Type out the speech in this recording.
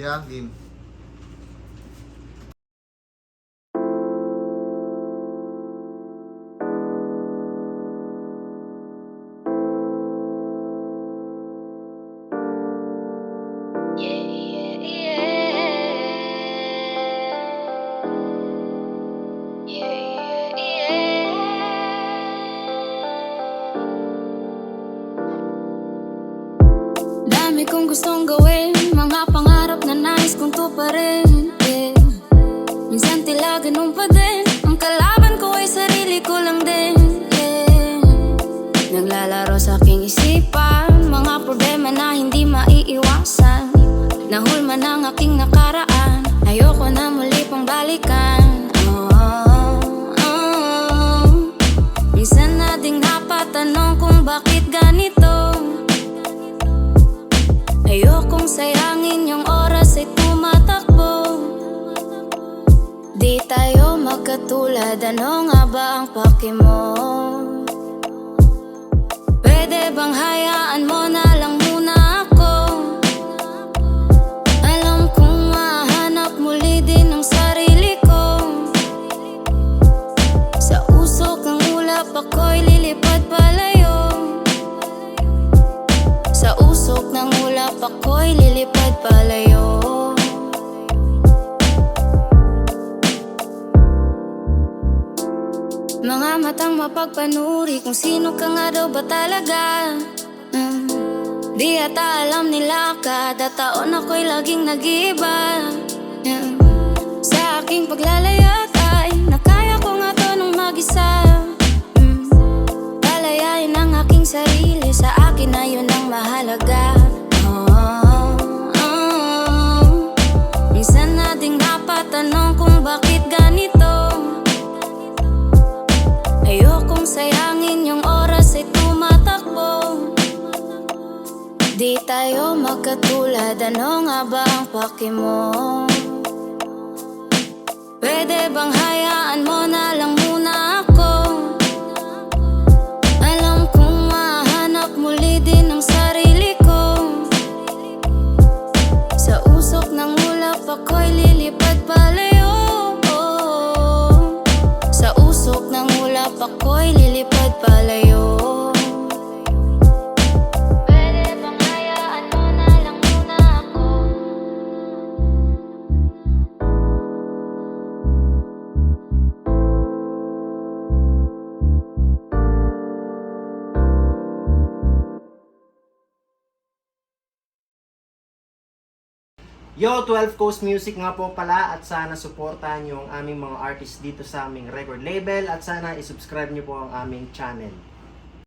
Yeah, game. Dami kong gustong gawin, mga pangarap na nais kong tuparin, yeah. Minsan tila ganun pa din, ang kalaban ko ay sarili ko lang din, yeah. Naglalaro sa aking isipan, mga problema na hindi maiiwasan. Nahulma ng aking nakaraan, ayoko na muli pang balikan. Minsan na ding napatanong kung bakit ganito. Ayokong sayangin yung oras ay tumatakbo. Di tayo magkatulad, ano nga ba ang paki mo? Pwede bang hayaan mo na lang muna ako? Alam kong mahanap muli din ang sarili ko. Sa usok ng ulap ako'y lilipad palayo. Sa usok ng ulap ako'y lilipad palayo. Mga matang mapagpanuri kung sino ka nga daw ba talaga. Di ata alam nila kada taon ako'y laging nag-iiba. Sa aking paglalayag ay nakaya ko nga to nung mag-isa. Palayain ang aking sarili, sa akin na yun ang mahalaga. Minsan na ding napatanong kung bakit ganito. Ayokong sayangin yung oras ay tumatakbo. Di tayo magkatulad, ano nga ba ang paki mo? Pwede bang hayaan mo na lang muna ako? Alam kong mahanap muli din ang sarili ko. Sa usok ng ulap ako'y lilipad palayo. Sa usok ng ulap ako'y lilipad palayo. Pwede bang hayaan mo na lang muna ako? Yo, 12 Coast Music nga po pala, at sana suportahan nyo ang aming mga artist dito sa aming record label, at sana isubscribe nyo po ang aming channel.